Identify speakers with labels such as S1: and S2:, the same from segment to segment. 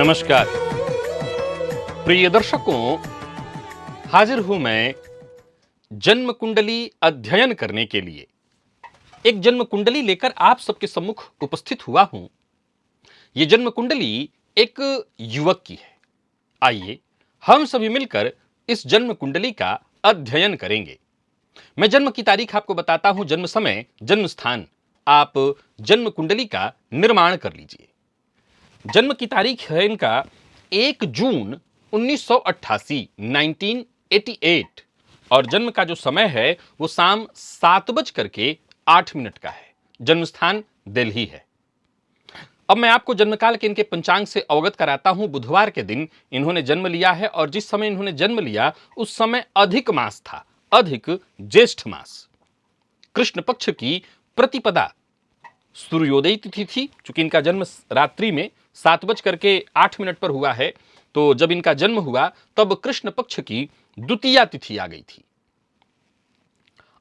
S1: नमस्कार प्रिय दर्शकों, हाजिर हूं मैं जन्म कुंडली अध्ययन करने के लिए। एक जन्म कुंडली लेकर आप सबके सम्मुख उपस्थित हुआ हूं। यह जन्म कुंडली एक युवक की है। आइए हम सभी मिलकर इस जन्म कुंडली का अध्ययन करेंगे। मैं जन्म की तारीख आपको बताता हूं, जन्म समय, जन्म स्थान। आप जन्म कुंडली का निर्माण कर लीजिए। जन्म की तारीख है इनका 1 जून 1988 1988 और जन्म का जो समय है वो शाम 7:08 का है। जन्म स्थान दिल्ली है। अब मैं आपको जन्मकाल के इनके पंचांग से अवगत कराता हूं। बुधवार के दिन इन्होंने जन्म लिया है और जिस समय इन्होंने जन्म लिया उस समय अधिक मास था, अधिक ज्येष्ठ मास। कृष्ण पक्ष की प्रतिपदा सूर्योदय तिथि थी। चूंकि इनका जन्म रात्रि में 7:08 पर हुआ है, तो जब इनका जन्म हुआ तब कृष्ण पक्ष की द्वितीया तिथि आ गई थी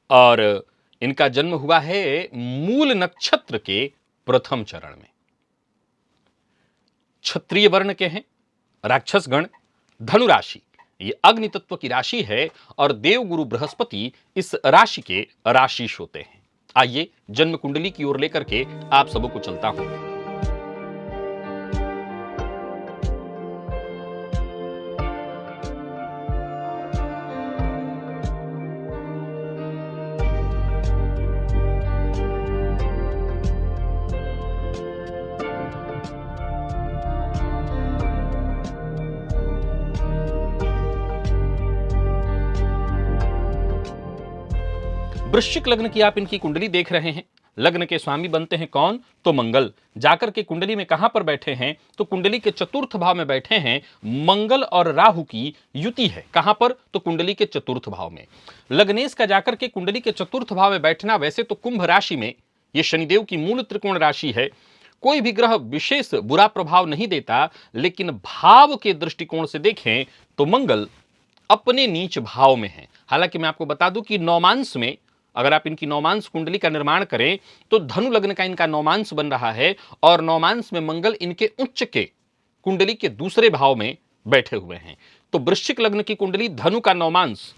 S1: और इनका जन्म हुआ है मूल नक्षत्र के प्रथम चरण में। क्षत्रिय वर्ण के हैं, राक्षस गण, धनु राशि, ये अग्नि तत्व की राशि है और देवगुरु बृहस्पति इस राशि के राशिश होते हैं। आइए जन्म कुंडली की ओर लेकर के आप सबों को चलता हूं। वृश्चिक लग्न की आप इनकी कुंडली देख रहे हैं। लग्न के स्वामी बनते हैं कौन? तो मंगल। जाकर के कुंडली में कहां पर बैठे हैं? तो कुंडली के चतुर्थ भाव में बैठे हैं। मंगल और राहु की युति है। कहां पर? तो कुंडली के चतुर्थ भाव में। लग्नेश का जाकर के कुंडली के चतुर्थ भाव में बैठना, वैसे तो कुंभ राशि में, यह शनिदेव की मूल त्रिकोण राशि है, कोई भी ग्रह विशेष बुरा प्रभाव नहीं देता, लेकिन भाव के दृष्टिकोण से देखें तो मंगल अपने नीच भाव में है। हालांकि मैं आपको बता दूं कि नौमांश में अगर आप इनकी नौमांश कुंडली का निर्माण करें तो धनु लग्न का इनका नौमांश बन रहा है और नौमांश में मंगल इनके उच्च के कुंडली के दूसरे भाव में बैठे हुए हैं। तो वृश्चिक लग्न की कुंडली धनु का नौमांश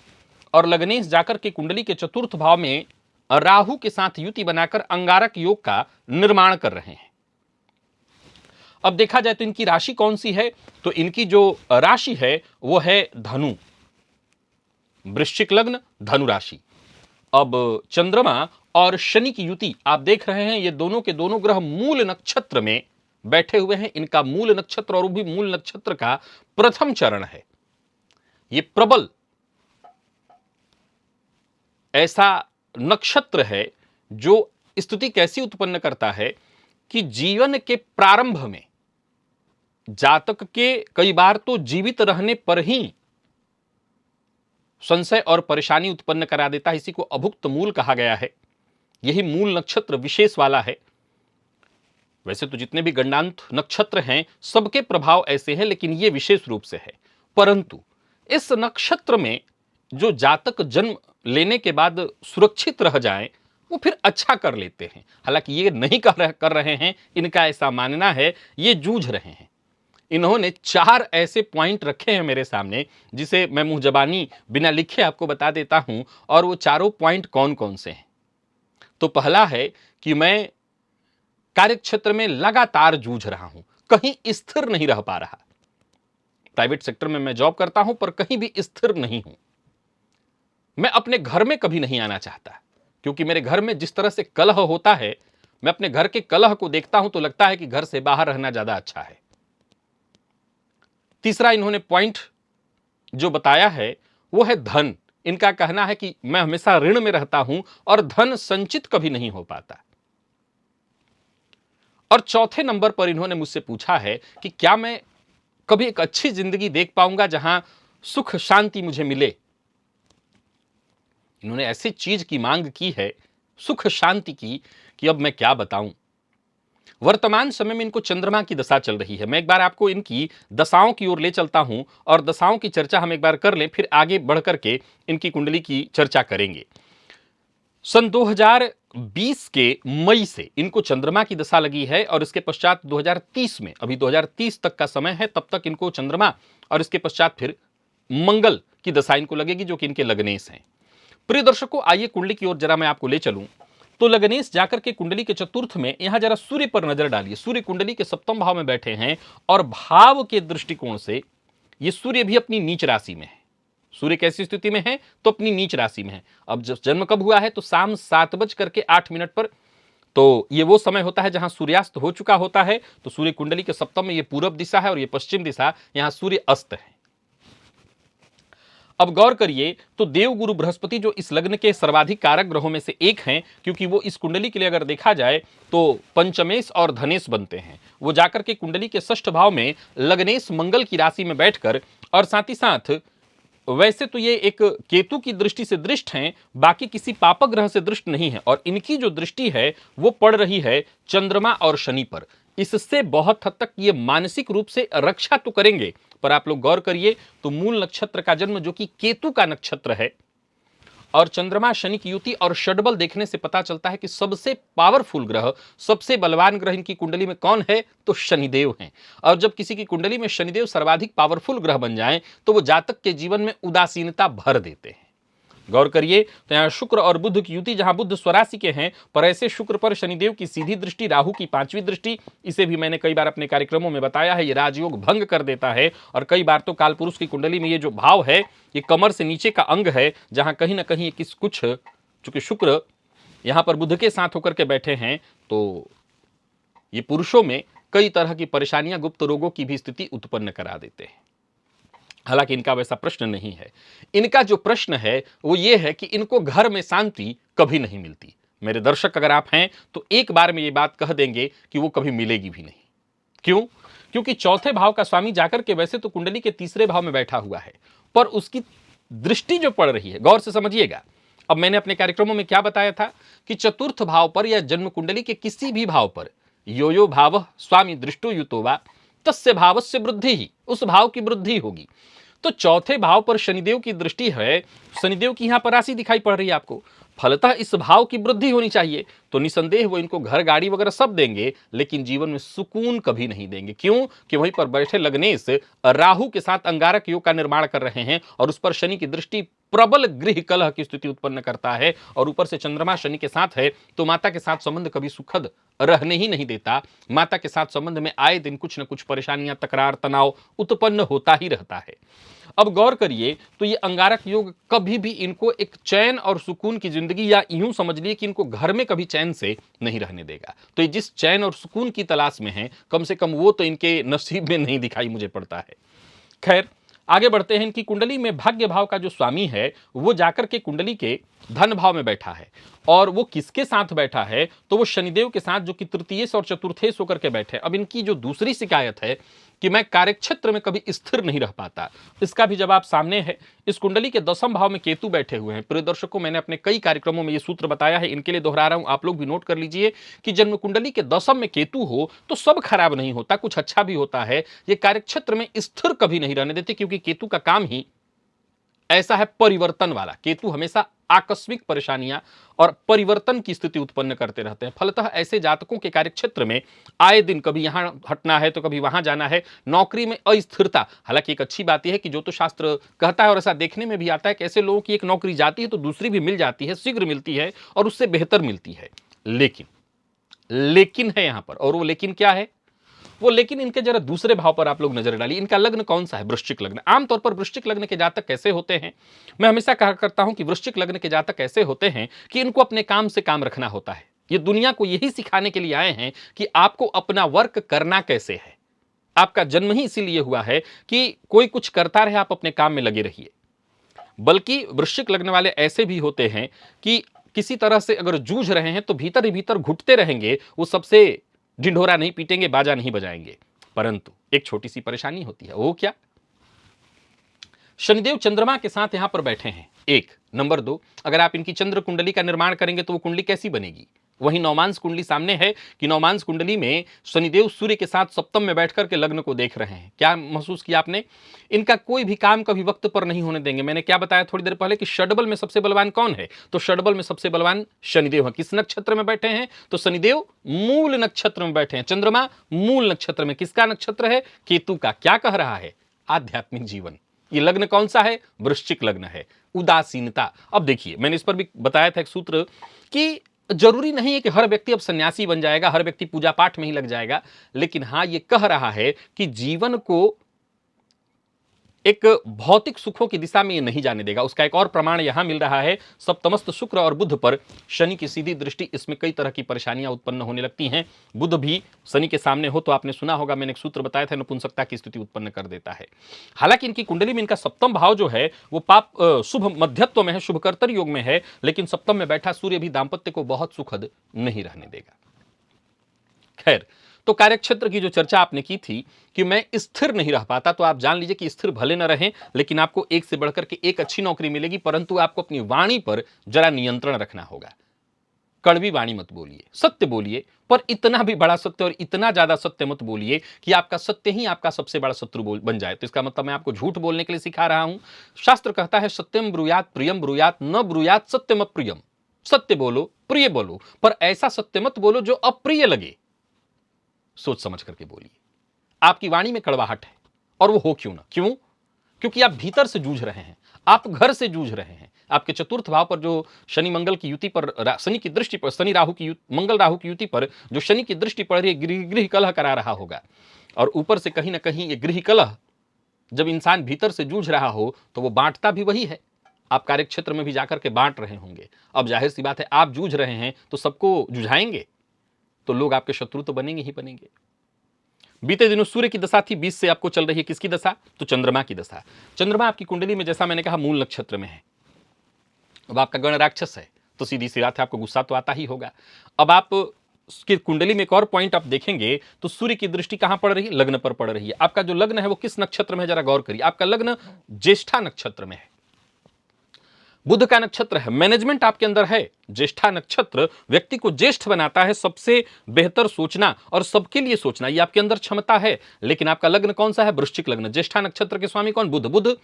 S1: और लग्नेश जाकर के कुंडली के चतुर्थ भाव में राहु के साथ युति बनाकर अंगारक योग का निर्माण कर रहे हैं। अब देखा जाए तो इनकी राशि कौन सी है? तो इनकी जो राशि है वो है धनु। वृश्चिक लग्न, धनु राशि। अब चंद्रमा और शनि की युति आप देख रहे हैं। ये दोनों के दोनों ग्रह मूल नक्षत्र में बैठे हुए हैं। इनका मूल नक्षत्र और वो भी मूल नक्षत्र का प्रथम चरण है। ये प्रबल ऐसा नक्षत्र है जो स्थिति कैसी उत्पन्न करता है कि जीवन के प्रारंभ में जातक के कई बार तो जीवित रहने पर ही संशय और परेशानी उत्पन्न करा देता है। इसी को अभुक्त मूल कहा गया है। यही मूल नक्षत्र विशेष वाला है। वैसे तो जितने भी गंडांत नक्षत्र हैं सबके प्रभाव ऐसे हैं, लेकिन यह विशेष रूप से है। परंतु इस नक्षत्र में जो जातक जन्म लेने के बाद सुरक्षित रह जाएं, वो फिर अच्छा कर लेते हैं। हालांकि ये नहीं कर रहे हैं, इनका ऐसा मानना है, ये जूझ रहे हैं। इन्होंने 4 ऐसे पॉइंट रखे हैं मेरे सामने, जिसे मैं मुंह जबानी बिना लिखे आपको बता देता हूं। और वो चारों पॉइंट कौन कौन से हैं? तो पहला है कि मैं कार्यक्षेत्र में लगातार जूझ रहा हूं, कहीं स्थिर नहीं रह पा रहा। प्राइवेट सेक्टर में मैं जॉब करता हूं पर कहीं भी स्थिर नहीं हूं। मैं अपने घर में कभी नहीं आना चाहता, क्योंकि मेरे घर में जिस तरह से कलह होता है, मैं अपने घर के कलह को देखता हूं तो लगता है कि घर से बाहर रहना ज्यादा अच्छा है। तीसरा इन्होंने पॉइंट जो बताया है वो है धन। इनका कहना है कि मैं हमेशा ऋण में रहता हूं और धन संचित कभी नहीं हो पाता। और चौथे नंबर पर इन्होंने मुझसे पूछा है कि क्या मैं कभी एक अच्छी जिंदगी देख पाऊंगा जहां सुख शांति मुझे मिले। इन्होंने ऐसी चीज की मांग की है, सुख शांति की, कि अब मैं क्या बताऊं। वर्तमान समय में इनको चंद्रमा की दशा चल रही है। मैं एक बार आपको इनकी दशाओं की ओर ले चलता हूं और दशाओं की चर्चा हम एक बार कर लें, फिर आगे बढ़ करके इनकी कुंडली की चर्चा करेंगे। सन 2020 के मई से इनको चंद्रमा की दशा लगी है और इसके पश्चात 2030 में, अभी 2030 तक का समय है, तब तक इनको चंद्रमा और इसके पश्चात फिर मंगल की दशा इनको लगेगी, जो कि इनके लग्नेश हैं। प्रिय दर्शकों, आइए कुंडली की ओर जरा मैं आपको ले चलूं। तो लग्नेश जाकर के कुंडली के चतुर्थ में यहां जरा सूर्य पर नजर डालिए। सूर्य कुंडली के सप्तम भाव में बैठे हैं और भाव के दृष्टिकोण से ये सूर्य भी अपनी नीच राशि में है। सूर्य कैसी स्थिति में है? तो अपनी नीच राशि में है। अब जब जन्म कब हुआ है? तो शाम 7:08 पर। तो ये वो समय होता है जहां सूर्यास्त हो चुका होता है। तो सूर्य कुंडली के सप्तम में ये पूरब दिशा है और ये पश्चिम दिशा, यहां सूर्य अस्त है। अब गौर करिए, तो देवगुरु बृहस्पति जो इस लग्न के सर्वाधिक कारक ग्रहों में से एक हैं, क्योंकि वो इस कुंडली के लिए अगर देखा जाए तो पंचमेश और धनेश बनते हैं। वो जाकर के कुंडली के षष्ठ भाव में लग्नेश मंगल की राशि में बैठकर, और साथ ही साथ वैसे तो ये एक केतु की दृष्टि से दृष्ट हैं, बाकी किसी पापक ग्रह से दृष्ट नहीं है, और इनकी जो दृष्टि है वो पड़ रही है चंद्रमा और शनि पर। इससे बहुत हद तक ये मानसिक रूप से रक्षा तो करेंगे, पर आप लोग गौर करिए तो मूल नक्षत्र का जन्म जो कि केतु का नक्षत्र है, और चंद्रमा शनि की युति और षडबल देखने से पता चलता है कि सबसे पावरफुल ग्रह, सबसे बलवान ग्रह इनकी कुंडली में कौन है? तो शनिदेव हैं। और जब किसी की कुंडली में शनिदेव सर्वाधिक पावरफुल ग्रह बन जाएं तो वो जातक के जीवन में उदासीनता भर देते हैं। गौर करिए, तो यहां शुक्र और बुध की युति, जहां बुध स्वराशि के हैं, पर ऐसे शुक्र पर शनिदेव की सीधी दृष्टि, राहु की 5वीं दृष्टि, इसे भी मैंने कई बार अपने कार्यक्रमों में बताया है, ये राजयोग भंग कर देता है। और कई बार तो कालपुरुष की कुंडली में ये जो भाव है, ये कमर से नीचे का अंग है, जहां कहीं ना कहीं कुछ, चूंकि शुक्र यहां पर बुध के साथ होकर के बैठे हैं, तो ये पुरुषों में कई तरह की परेशानियां, गुप्त रोगों की भी स्थिति उत्पन्न करा देते हैं। हालांकि इनका वैसा प्रश्न नहीं है। इनका जो प्रश्न है वो ये है कि इनको घर में शांति कभी नहीं मिलती। मेरे दर्शक अगर आप हैं तो एक बार में ये बात कह देंगे कि वो कभी मिलेगी भी नहीं। क्यों? क्योंकि चौथे भाव का स्वामी जाकर के वैसे तो कुंडली के तीसरे भाव में बैठा हुआ है, पर उसकी दृष्टि जो पड़ रही है, गौर से समझिएगा। अब मैंने अपने कार्यक्रमों में क्या बताया था कि चतुर्थ भाव पर या जन्म कुंडली के किसी भी भाव पर यो यो भाव स्वामी दृष्टो युतोवा तस्य भावस्य वृद्धि ही, उस भाव की वृद्धि होगी। तो चौथे भाव पर शनिदेव की दृष्टि है, शनिदेव की यहां पर राशि दिखाई पड़ रही है आपको, फलतः इस भाव की वृद्धि होनी चाहिए। तो निसंदेह वो इनको घर गाड़ी वगैरह सब देंगे, लेकिन जीवन में सुकून कभी नहीं देंगे। क्यों? कि वहीं पर बैठे लग्नेश राहु के साथ अंगारक योग का निर्माण कर रहे हैं, और उस पर शनि की दृष्टि प्रबल गृह कलह की स्थिति उत्पन्न करता है, और ऊपर से चंद्रमा शनि के साथ है, तो माता के साथ संबंध कभी सुखद रहने ही नहीं देता। माता के साथ संबंध में आए दिन कुछ न कुछ परेशानियां, तकरार, तनाव उत्पन्न होता ही रहता है। अब गौर करिए, तो ये अंगारक योग कभी भी इनको एक चैन और सुकून की जिंदगी, या यूं समझ लिए कि इनको घर में कभी चैन से नहीं रहने देगा। तो ये जिस चैन और सुकून की तलाश में है, कम से कम वो तो इनके नसीब में नहीं दिखाई मुझे पड़ता है। खैर, आगे बढ़ते हैं। इनकी कुंडली में भाग्य भाव का जो स्वामी है वो जाकर के कुंडली के धन भाव में बैठा है, और वो किसके साथ बैठा है? तो वो शनिदेव के साथ, जो कि तृतीयेश और चतुर्थेश होकर के बैठे। अब इनकी जो दूसरी शिकायत है कि मैं कार्यक्षेत्र में कभी स्थिर नहीं रह पाता, इसका भी जवाब सामने है। इस कुंडली के 10वें भाव में केतु बैठे हुए हैं। प्रिय दर्शकों, मैंने अपने कई कार्यक्रमों में ये सूत्र बताया है, इनके लिए दोहरा रहा हूं, आप लोग भी नोट कर लीजिए कि जन्म कुंडली के 10वें में केतु हो तो सब खराब नहीं होता, कुछ अच्छा भी होता है। ये कार्यक्षेत्र में स्थिर कभी नहीं रहने देते, क्योंकि केतु का काम ही ऐसा है परिवर्तन वाला। केतु हमेशा आकस्मिक परेशानियां और परिवर्तन की स्थिति उत्पन्न करते रहते हैं। फलतः ऐसे जातकों के कार्यक्षेत्र में आए दिन कभी यहां हटना है तो कभी वहां जाना है, नौकरी में अस्थिरता। हालांकि एक अच्छी बात यह है कि ज्योतिष शास्त्र कहता है, और ऐसा देखने में भी आता है कि ऐसे लोगों की एक नौकरी जाती है तो दूसरी भी मिल जाती है, शीघ्र मिलती है और उससे बेहतर मिलती है। लेकिन है यहां पर, और वो लेकिन क्या है? वो लेकिन इनके जरा दूसरे भाव पर आप लोग नजर डालिए। इनका लग्न कौन सा है? वृश्चिक लग्न। आमतौर पर वृश्चिक लग्न के जातक कैसे होते हैं? मैं हमेशा कहा करता हूं कि वृश्चिक लग्न के जातक ऐसे होते हैं कि इनको अपने काम से काम रखना होता है। ये दुनिया को यही सिखाने के लिए आए हैं कि आपको अपना वर्क करना कैसे है। आपका जन्म ही इसीलिए हुआ है कि कोई कुछ करता रहे, आप अपने काम में लगे रहिए। बल्कि वृश्चिक लग्न वाले ऐसे भी होते हैं कि किसी तरह से अगर जूझ रहे हैं तो भीतर ही भीतर घुटते रहेंगे, वो सबसे ढिंढोरा नहीं पीटेंगे, बाजा नहीं बजाएंगे। परंतु एक छोटी सी परेशानी होती है। वो क्या? शनिदेव चंद्रमा के साथ यहां पर बैठे हैं, एक। नंबर 2, अगर आप इनकी चंद्र कुंडली का निर्माण करेंगे तो वो कुंडली कैसी बनेगी? वहीं नवमांश कुंडली सामने है कि नवमांश कुंडली में शनिदेव सूर्य के साथ सप्तम में बैठकर के लग्न को देख रहे हैं। क्या महसूस किया आपने? इनका कोई भी काम कभी वक्त पर नहीं होने देंगे। मैंने क्या बताया थोड़ी देर पहले कि षडबल में सबसे बलवान कौन है? तो षडबल में सबसे बलवान शनिदेव है। किस नक्षत्र में बैठे हैं? तो शनिदेव मूल नक्षत्र में बैठे हैं। चंद्रमा मूल नक्षत्र में। किसका नक्षत्र है? केतु का। क्या कह रहा है? आध्यात्मिक जीवन। ये लग्न कौन सा है? वृश्चिक लग्न है। उदासीनता। अब देखिए, मैंने इस पर भी बताया था एक सूत्र कि जरूरी नहीं है कि हर व्यक्ति अब सन्यासी बन जाएगा, हर व्यक्ति पूजा पाठ में ही लग जाएगा, लेकिन हां ये कह रहा है कि जीवन को एक भौतिक सुखों की दिशा में ये नहीं जाने देगा। उसका एक और प्रमाण यहां मिल रहा है, सप्तमस्त शुक्र और बुध पर शनि की सीधी दृष्टि, इसमें कई तरह की परेशानियां उत्पन्न होने लगती हैं। बुध भी शनि के सामने हो तो आपने सुना होगा, मैंने एक सूत्र बताया था, नपुंसकता की स्थिति उत्पन्न कर देता है। हालांकि इनकी कुंडली में इनका सप्तम भाव जो है वो पाप शुभ मध्यत्व में है, शुभकर्तर योग में है, लेकिन सप्तम में बैठा सूर्य भी दाम्पत्य को बहुत सुखद नहीं रहने देगा। खैर, तो कार्यक्षेत्र की जो चर्चा आपने की थी कि मैं स्थिर नहीं रह पाता, तो आप जान लीजिए कि स्थिर भले न रहें, लेकिन आपको एक से बढ़कर के एक अच्छी नौकरी मिलेगी, परंतु आपको अपनी वाणी पर जरा नियंत्रण रखना होगा। कड़वी वाणी मत बोलिए, सत्य बोलिए, पर इतना भी बड़ा सत्य और इतना ज्यादा सत्य मत बोलिए कि आपका सत्य ही आपका सबसे बड़ा शत्रु बन जाए। तो इसका मतलब मैं आपको झूठ बोलने के लिए सिखा रहा हूं। शास्त्र कहता है सत्यम ब्रूयात प्रियम ब्रूयात न ब्रूयात सत्यम अप्रियम। सत्य बोलो, प्रिय बोलो, पर ऐसा सत्य मत बोलो जो अप्रिय लगे। सोच समझ करके बोलिए। आपकी वाणी में कड़वाहट है, और वो हो क्यों ना? क्यों? क्योंकि आप भीतर से जूझ रहे हैं, आप घर से जूझ रहे हैं। आपके चतुर्थ भाव पर जो शनि मंगल की युति पर, शनि की दृष्टि पर, शनि राहु की मंगल राहु की युति पर जो शनि की दृष्टि पड़ रही है, गृह कलह करा रहा होगा। और ऊपर से कहीं ना कहीं ये गृह कलह जब इंसान भीतर से जूझ रहा हो तो वो बांटता भी वही है। आप कार्यक्षेत्र में भी जाकर के बांट रहे होंगे। अब जाहिर सी बात है, आप जूझ रहे हैं तो सबको जुझाएंगे, तो लोग आपके शत्रु तो बनेंगे ही बनेंगे। बीते दिनों सूर्य की दशा थी, 20 से आपको चल रही है किसकी दशा? तो चंद्रमा की दशा। चंद्रमा आपकी कुंडली में, जैसा मैंने कहा, मूल नक्षत्र में है। अब आपका गण राक्षस है, तो सीधी सी बात है, आपको गुस्सा तो आता ही होगा। अब आप की कुंडली में एक और पॉइंट आप देखेंगे तो सूर्य की दृष्टि कहां पड़ रही है? लग्न पर पड़ रही है। आपका जो लग्न है वो किस नक्षत्र में है? जरा गौर करिए। आपका लग्न ज्येष्ठा नक्षत्र में है, बुध का नक्षत्र है, मैनेजमेंट आपके अंदर है। ज्येष्ठा नक्षत्र व्यक्ति को ज्येष्ठ बनाता है, सबसे बेहतर सोचना और सबके लिए सोचना, ये आपके अंदर क्षमता है। लेकिन आपका लग्न कौन सा है? वृश्चिक लग्न। ज्येष्ठा नक्षत्र के स्वामी कौन? बुध। बुध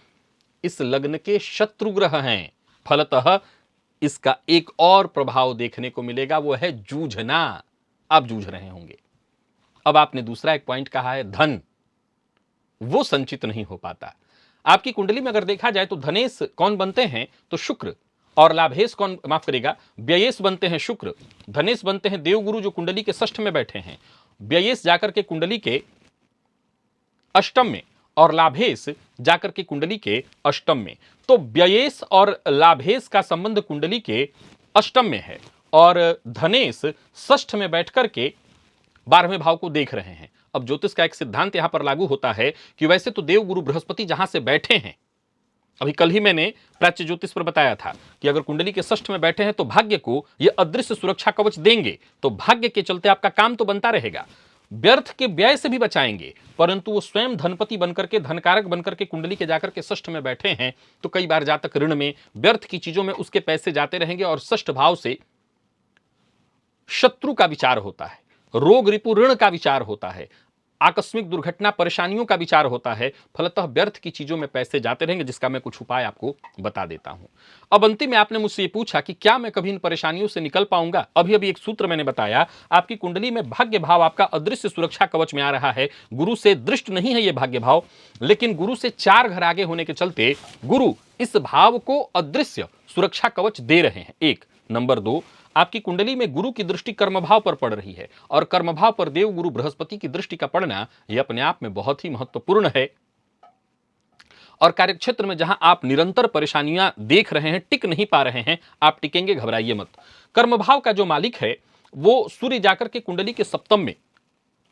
S1: इस लग्न के शत्रु ग्रह हैं। फलतः इसका एक और प्रभाव देखने को मिलेगा, वो है जूझना। आप जूझ रहे होंगे। अब आपने दूसरा एक पॉइंट कहा है, धन, वो संचित नहीं हो पाता। आपकी कुंडली में अगर देखा जाए तो धनेश कौन बनते हैं? तो शुक्र। और लाभेश कौन, माफ करेगा, व्ययेश बनते हैं शुक्र। धनेश बनते हैं देवगुरु जो कुंडली के षष्ठ में बैठे हैं। व्ययेश जाकर के कुंडली के अष्टम में, और लाभेश जाकर के कुंडली के अष्टम में। तो व्ययेश और लाभेश का संबंध कुंडली के अष्टम में है, और धनेश षष्ठ में बैठकर के 12वें भाव को देख रहे हैं। अब ज्योतिष का एक सिद्धांत यहां पर लागू होता है कि वैसे तो देवगुरु बृहस्पति जहां से बैठे हैं, अभी कल ही मैंने प्राच्य ज्योतिष पर बताया था कि अगर कुंडली के षष्ठ में बैठे हैं तो भाग्य को ये अदृश्य सुरक्षा कवच देंगे। तो भाग्य के चलते आपका काम तो बनता रहेगा, व्यर्थ के व्यय से भी बचाएंगे, परंतु वो स्वयं धनपति बनकर के, धनकारक बनकर के कुंडली के जाकर के षष्ठ में बैठे हैं, तो कई बार जातक ऋण में, व्यर्थ की चीजों में उसके पैसे जाते रहेंगे। और षष्ठ भाव से शत्रु का विचार होता है, रोग रिपु ऋण का विचार होता है, आकस्मिक दुर्घटना परेशानियों का विचार होता है। फलतः व्यर्थ की चीजों में पैसे जाते रहेंगे, जिसका मैं कुछ उपाय आपको बता देता हूं। अब अंतिम में आपने मुझसे ये पूछा कि क्या मैं कभी इन परेशानियों से निकल पाऊंगा? अभी अभी एक सूत्र मैंने बताया, आपकी कुंडली में भाग्य भाव आपका अदृश्य सुरक्षा कवच में आ रहा है। गुरु से दृष्ट नहीं है ये भाग्य भाव, लेकिन गुरु से 4 घर आगे होने के चलते गुरु इस भाव को अदृश्य सुरक्षा कवच दे रहे हैं। 1 नंबर 2, आपकी कुंडली में गुरु की दृष्टि कर्मभाव पर पड़ रही है, और कर्मभाव पर देव गुरु बृहस्पति की दृष्टि का पड़ना यह अपने आप में बहुत ही महत्वपूर्ण है। और कार्यक्षेत्र में जहां आप निरंतर परेशानियां देख रहे हैं, टिक नहीं पा रहे हैं, आप टिकेंगे, घबराइए मत। कर्मभाव का जो मालिक है वो सूर्य जाकर के कुंडली के सप्तम में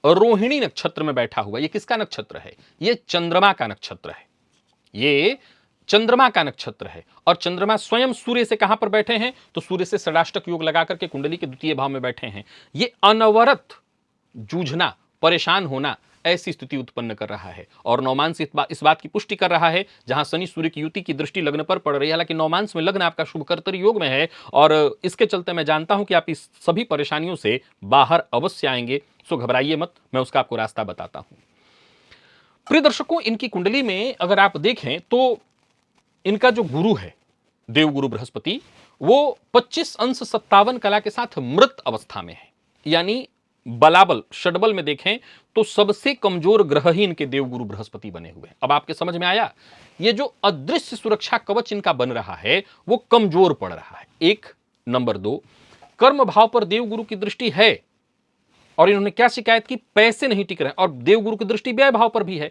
S1: रोहिणी नक्षत्र में बैठा हुआ। ये किसका नक्षत्र है? ये चंद्रमा का नक्षत्र है। ये चंद्रमा का नक्षत्र है, और चंद्रमा स्वयं सूर्य से कहां पर बैठे हैं? तो सूर्य से षडाष्टक योग लगा करके कुंडली के द्वितीय भाव में बैठे हैं। ये अनवरत जूझना, परेशान होना, ऐसी स्थिति उत्पन्न कर रहा है। और नौमांस इस बात की पुष्टि कर रहा है, जहां शनि सूर्य की युति की दृष्टि लग्न पर पड़ रही है। हालांकि नौमांस में लग्न आपका शुभकर्तरी योग में है और इसके चलते मैं जानता हूं कि आप इस सभी परेशानियों से बाहर अवश्य आएंगे। सो घबराइए मत, मैं उसका आपको रास्ता बताता हूं। प्रिय दर्शकों, इनकी कुंडली में अगर आप देखें तो इनका जो गुरु है देवगुरु बृहस्पति, वो 25 अंश 57 कला के साथ मृत अवस्था में है। यानी बलाबल षडबल में देखें तो सबसे कमजोर ग्रह ही इनके देवगुरु बृहस्पति बने हुए हैं। अब आपके समझ में आया, ये जो अदृश्य सुरक्षा कवच इनका बन रहा है वो कमजोर पड़ रहा है। एक नंबर 2, कर्म भाव पर देवगुरु की दृष्टि है और इन्होंने क्या शिकायत की, पैसे नहीं टिक रहे, और देवगुरु की दृष्टि व्यय भाव पर भी है,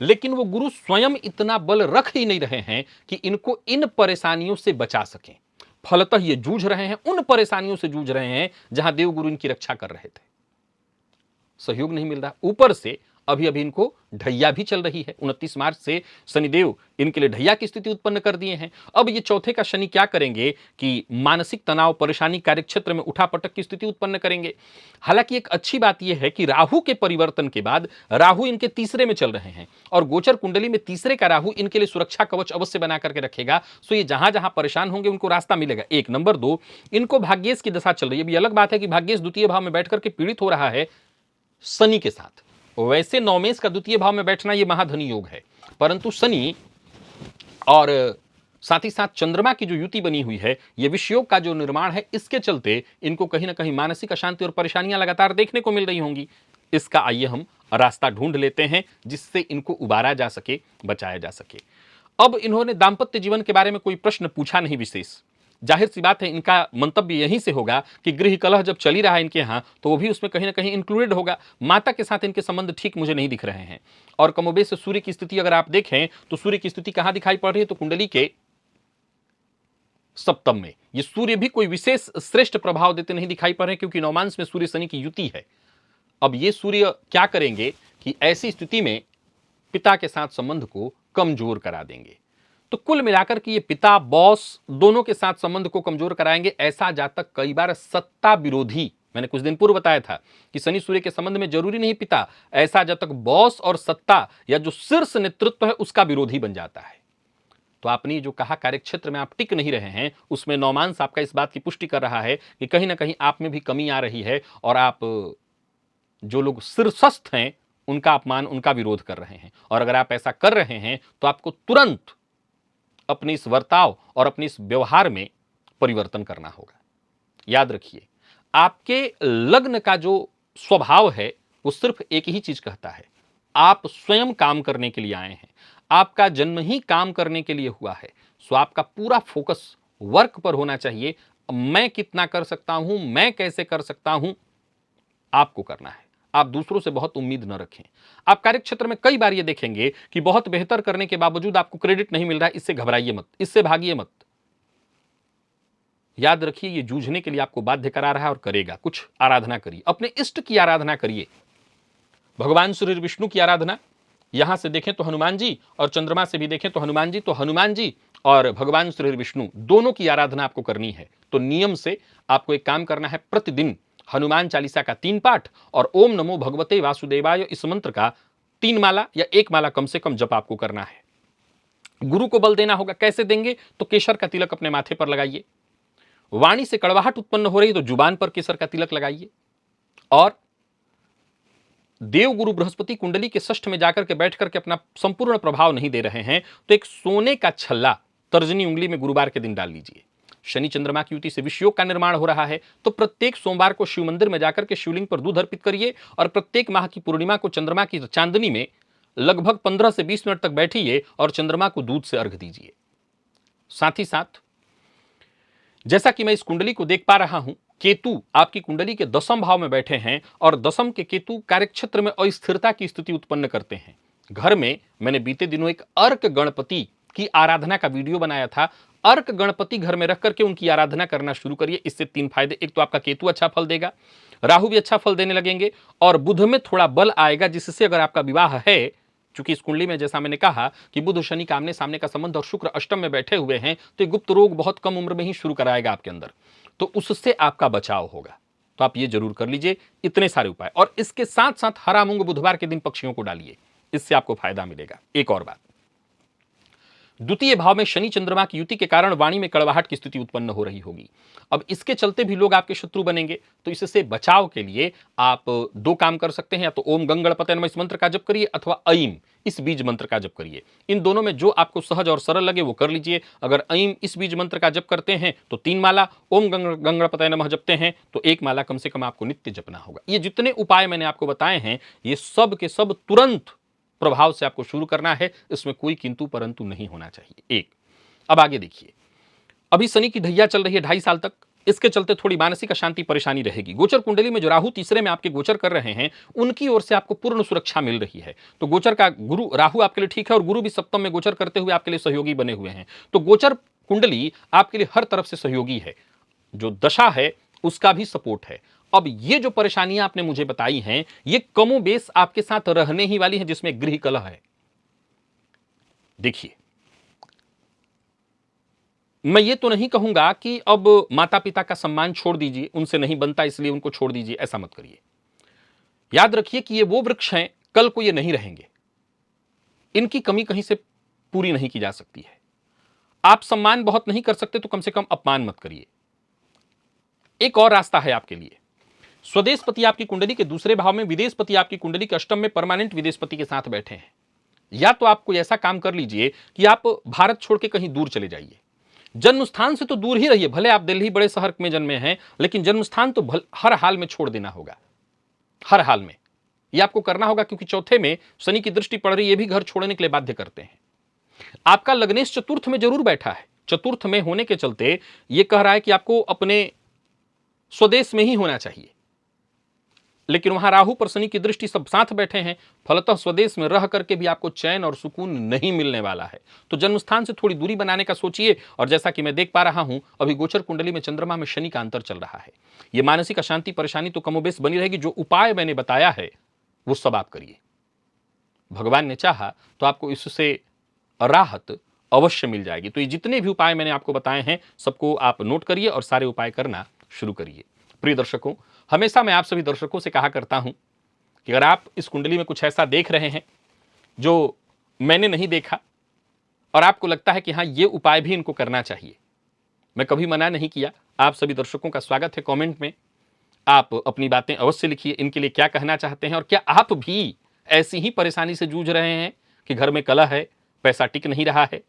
S1: लेकिन वो गुरु स्वयं इतना बल रख ही नहीं रहे हैं कि इनको इन परेशानियों से बचा सकें। फलतः ये जूझ रहे हैं, उन परेशानियों से जूझ रहे हैं जहां देवगुरु इनकी रक्षा कर रहे थे। सहयोग नहीं मिल रहा, ऊपर से अभी अभी इनको ढैया भी चल रही है। 29 मार्च से शनिदेव इनके लिए ढैया की स्थिति उत्पन्न कर दिए हैं। अब ये चौथे का शनि क्या करेंगे कि मानसिक तनाव, परेशानी, कार्यक्षेत्र में उठापटक की स्थिति उत्पन्न करेंगे। हालांकि एक अच्छी बात यह है कि राहु के परिवर्तन के बाद राहु इनके तीसरे में चल रहे हैं और गोचर कुंडली में तीसरे का राहु इनके लिए सुरक्षा कवच अवश्य बना करके रखेगा। सो ये जहां जहां परेशान होंगे उनको रास्ता मिलेगा। एक नंबर 2, इनको भाग्येश की दशा चल रही है। अभी अलग बात है कि भाग्येश द्वितीय भाव में बैठ करके पीड़ित हो रहा है शनि के साथ। वैसे नौमेश का द्वितीय भाव में बैठना यह महाधनी योग है, परंतु शनि और साथ ही साथ चंद्रमा की जो युति बनी हुई है, यह विषयोग का जो निर्माण है, इसके चलते इनको कहीं ना कहीं मानसिक अशांति और परेशानियां लगातार देखने को मिल रही होंगी। इसका आइए हम रास्ता ढूंढ लेते हैं जिससे इनको उबारा जा सके, बचाया जा सके। अब इन्होंने दाम्पत्य जीवन के बारे में कोई प्रश्न पूछा नहीं विशेष। जाहिर सी बात है इनका मंतव्य यहीं से होगा कि गृह कलह जब चली रहा है इनके यहाँ, तो वो भी उसमें कहीं ना कहीं इंक्लूडेड होगा। माता के साथ इनके संबंध ठीक मुझे नहीं दिख रहे हैं। और कमोबेश सूर्य की स्थिति अगर आप देखें तो सूर्य की स्थिति कहां दिखाई पड़ रही है, तो कुंडली के सप्तम में। ये सूर्य भी कोई विशेष श्रेष्ठ प्रभाव देते नहीं दिखाई पड़ रहे, क्योंकि नौमांस में सूर्य शनि की युति है। अब ये सूर्य क्या करेंगे कि ऐसी स्थिति में पिता के साथ संबंध को कमजोर करा देंगे। तो कुल मिलाकर के ये पिता, बॉस दोनों के साथ संबंध को कमजोर कराएंगे। ऐसा जातक कई बार सत्ता विरोधी, मैंने कुछ दिन पूर्व बताया था कि शनि सूर्य के संबंध में जरूरी नहीं पिता, ऐसा जातक बॉस और सत्ता या जो शीर्ष नेतृत्व है उसका विरोधी बन जाता है। तो आपने जो कहा कार्यक्षेत्र में आप टिक नहीं रहे हैं, उसमें नौमांस आपका इस बात की पुष्टि कर रहा है कि कहीं ना कहीं आप में भी कमी आ रही है और आप जो लोग शीर्षस्थ हैं उनका अपमान, उनका विरोध कर रहे हैं। और अगर आप ऐसा कर रहे हैं तो आपको तुरंत अपने इस वर्ताव और अपने इस व्यवहार में परिवर्तन करना होगा। याद रखिए, आपके लग्न का जो स्वभाव है वो सिर्फ एक ही चीज कहता है, आप स्वयं काम करने के लिए आए हैं। आपका जन्म ही काम करने के लिए हुआ है। सो आपका पूरा फोकस वर्क पर होना चाहिए। मैं कितना कर सकता हूं, मैं कैसे कर सकता हूं, आपको करना है। आप दूसरों से बहुत उम्मीद न रखें। आप कार्यक्षेत्र में कई बार ये देखेंगे कि बहुत बेहतर करने के बावजूद आपको क्रेडिट नहीं मिल रहा है। इससे घबराइए मत, इससे भागिए मत। याद रखिए, ये जूझने के लिए आपको बाध्य करा रहा है और करेगा। कुछ आराधना करिए, अपने इष्ट की आराधना करिए। भगवान श्री विष्णु की आराधना, यहां से देखें तो हनुमान जी, और चंद्रमा से भी देखें तो हनुमान जी, तो हनुमान जी और भगवान श्री विष्णु दोनों की आराधना आपको करनी है। तो नियम से आपको एक काम करना है, प्रतिदिन हनुमान चालीसा का 3 पाठ और ओम नमो भगवते वासुदेवाय इस मंत्र का 3 माला या 1 माला कम से कम जप आपको करना है। गुरु को बल देना होगा। कैसे देंगे, तो केसर का तिलक अपने माथे पर लगाइए। वाणी से कड़वाहट उत्पन्न हो रही तो जुबान पर केसर का तिलक लगाइए। और देव गुरु बृहस्पति कुंडली के षष्ठ में जाकर के बैठ करके अपना संपूर्ण प्रभाव नहीं दे रहे हैं, तो एक सोने का छल्ला तर्जनी उंगली में गुरुवार के दिन डाल लीजिए। शनि चंद्रमा की युति से विषयोग का निर्माण हो रहा है, तो प्रत्येक सोमवार को शिव मंदिर में जाकर के शिवलिंग पर दूध अर्पित करिए और प्रत्येक माह की पूर्णिमा को चंद्रमा की चांदनी में लगभग 15 से 20 मिनट तक बैठिए और चंद्रमा को दूध से अर्घ दीजिए। साथ ही साथ जैसा कि मैं इस कुंडली को देख पा रहा हूं, केतु आपकी कुंडली के 10वें भाव में बैठे हैं और 10वें के केतु कार्यक्षेत्र में अस्थिरता की स्थिति उत्पन्न करते हैं। घर में मैंने बीते दिनों एक अर्क गणपति की आराधना का वीडियो बनाया था। अर्क गणपति घर में रख करके उनकी आराधना करना शुरू करिए। इससे 3 फायदे, एक तो आपका केतु अच्छा फल देगा, राहु भी अच्छा फल देने लगेंगे और बुध में थोड़ा बल आएगा, जिससे अगर आपका विवाह है, चूंकि इस कुंडली में जैसा मैंने कहा कि बुध शनि का आमने सामने का संबंध और शुक्र अष्टम में बैठे हुए हैं, तो गुप्त रोग बहुत कम उम्र में ही शुरू कराएगा आपके अंदर, तो उससे आपका बचाव होगा। तो आप ये जरूर कर लीजिए, इतने सारे उपाय। और इसके साथ साथ हरा मूंग बुधवार के दिन पक्षियों को डालिए, इससे आपको फायदा मिलेगा। एक और बात, द्वितीय भाव में शनि चंद्रमा की युति के कारण वाणी में कड़वाहट की स्थिति उत्पन्न हो रही होगी। अब इसके चलते भी लोग आपके शत्रु बनेंगे, तो इससे बचाव के लिए आप दो काम कर सकते हैं, या तो ओम गंगणपतये नमः इस मंत्र का जप करिए, अथवा ऐम इस बीज मंत्र का जप करिए। इन दोनों में जो आपको सहज और सरल लगे वो कर लीजिए। अगर ऐम इस बीज मंत्र का जप करते हैं तो 3 माला, ओम गंगणपतये नमः जपते हैं तो 1 माला कम से कम आपको नित्य जपना होगा। ये जितने उपाय मैंने आपको बताए हैं, ये सब के सब तुरंत प्रभाव से आपको शुरू करना है, इसमें कोई किंतु परंतु नहीं होना चाहिए। एक, अब आगे देखिए, अभी शनि की ढैया चल रही है 2.5 साल तक, इसके चलते थोड़ी मानसिक अशांति परेशानी रहेगी। गोचर कुंडली में जो राहु तीसरे में आपके गोचर कर रहे हैं, उनकी ओर से आपको पूर्ण सुरक्षा मिल रही है। तो गोचर का गुरु राहु आपके लिए ठीक है, और गुरु भी सप्तम में गोचर करते हुए आपके लिए सहयोगी बने हुए हैं। तो गोचर कुंडली आपके लिए हर तरफ से सहयोगी है, जो दशा है उसका भी सपोर्ट है। अब ये जो परेशानियां आपने मुझे बताई हैं, ये कमोबेश आपके साथ रहने ही वाली हैं, जिसमें गृह कलह है। देखिए, मैं ये तो नहीं कहूंगा कि अब माता पिता का सम्मान छोड़ दीजिए, उनसे नहीं बनता इसलिए उनको छोड़ दीजिए, ऐसा मत करिए। याद रखिए कि ये वो वृक्ष हैं, कल को ये नहीं रहेंगे, इनकी कमी कहीं से पूरी नहीं की जा सकती है। आप सम्मान बहुत नहीं कर सकते तो कम से कम अपमान मत करिए। एक और रास्ता है आपके लिए, स्वदेश पति आपकी कुंडली के दूसरे भाव में, विदेश पति आपकी कुंडली के अष्टम में परमानेंट विदेश पति के साथ बैठे हैं। या तो आप कोई ऐसा काम कर लीजिए कि आप भारत छोड़ के कहीं दूर चले जाइए। जन्म स्थान से तो दूर ही रहिए, भले आप दिल्ली बड़े शहर में जन्मे हैं, लेकिन जन्म स्थान तो हर हाल में छोड़ देना होगा, हर हाल में यह आपको करना होगा, क्योंकि चौथे में शनि की दृष्टि पड़ रही है, ये भी घर छोड़ने के लिए बाध्य करते हैं। आपका लग्नेश चतुर्थ में जरूर बैठा है, चतुर्थ में होने के चलते यह कह रहा है कि आपको अपने स्वदेश में ही होना चाहिए, लेकिन वहां राहु पर शनि की दृष्टि सब साथ बैठे हैं, फलतः स्वदेश में रह करके भी आपको चैन और सुकून नहीं मिलने वाला है। तो जन्मस्थान से थोड़ी दूरी बनाने का सोचिए। और जैसा कि मैं देख पा रहा हूं, अभी गोचर कुंडली में चंद्रमा में शनि का अंतर चल रहा है, यह मानसिक अशांति परेशानी तो कमोबेश बनी रहेगी। जो उपाय मैंने बताया है वो सब आप करिए, भगवान ने चाहा तो आपको इससे राहत अवश्य मिल जाएगी। तो ये जितने भी उपाय मैंने आपको बताए हैं, सबको आप नोट करिए और सारे उपाय करना शुरू करिए। प्रिय दर्शकों, हमेशा मैं आप सभी दर्शकों से कहा करता हूं कि अगर आप इस कुंडली में कुछ ऐसा देख रहे हैं जो मैंने नहीं देखा, और आपको लगता है कि हाँ, ये उपाय भी इनको करना चाहिए, मैं कभी मना नहीं किया। आप सभी दर्शकों का स्वागत है। कमेंट में आप अपनी बातें अवश्य लिखिए, इनके लिए क्या कहना चाहते हैं, और क्या आप भी ऐसी ही परेशानी से जूझ रहे हैं कि घर में कलह है, पैसा टिक नहीं रहा है,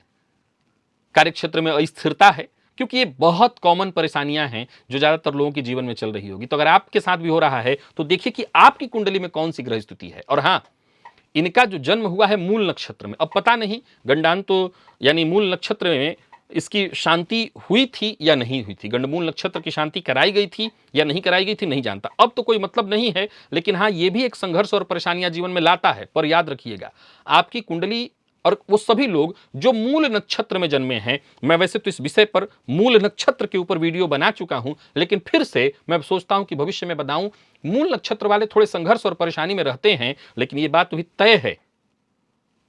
S1: कार्यक्षेत्र में अस्थिरता है, क्योंकि ये बहुत कॉमन परेशानियां हैं जो ज्यादातर लोगों के जीवन में चल रही होगी। तो अगर आपके साथ भी हो रहा है तो देखिए कि आपकी कुंडली में कौन सी ग्रह स्थिति है। और हाँ, इनका जो जन्म हुआ है मूल नक्षत्र में, अब पता नहीं गंडान तो यानी मूल नक्षत्र में इसकी शांति हुई थी या नहीं हुई थी, गंडमूल नक्षत्र की शांति कराई गई थी या नहीं कराई गई थी नहीं जानता, अब तो कोई मतलब नहीं है। लेकिन हाँ, ये भी एक संघर्ष और परेशानियां जीवन में लाता है। पर याद रखिएगा, आपकी कुंडली और वो सभी लोग जो मूल नक्षत्र में जन्मे हैं, मैं वैसे तो इस विषय पर मूल नक्षत्र के ऊपर वीडियो बना चुका हूं, लेकिन फिर से मैं सोचता हूं कि भविष्य में बताऊं। मूल नक्षत्र वाले थोड़े संघर्ष और परेशानी में रहते हैं, लेकिन ये बात भी तय है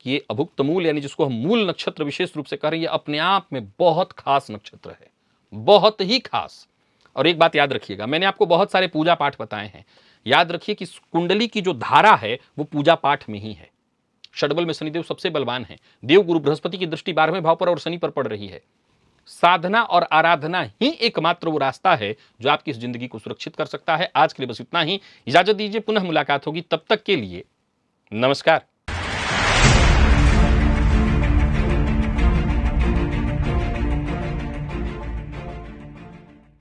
S1: कि ये अभुक्त मूल यानी जिसको हम मूल नक्षत्र विशेष रूप से कह रहे हैं, अपने आप में बहुत खास नक्षत्र है, बहुत ही खास। और एक बात याद रखिएगा, मैंने आपको बहुत सारे पूजा पाठ बताए हैं, याद रखिए कि कुंडली की जो धारा है वो पूजा पाठ में ही है। षडबल में शनिदेव सबसे बलवान है, देव गुरु बृहस्पति की दृष्टि 12वें भाव पर और शनि पर पड़ रही है। साधना और आराधना ही एकमात्र वो रास्ता है जो आपकी इस जिंदगी को सुरक्षित कर सकता है। आज के लिए बस इतना ही, इजाजत दीजिए, पुनः मुलाकात होगी, तब तक के लिए नमस्कार।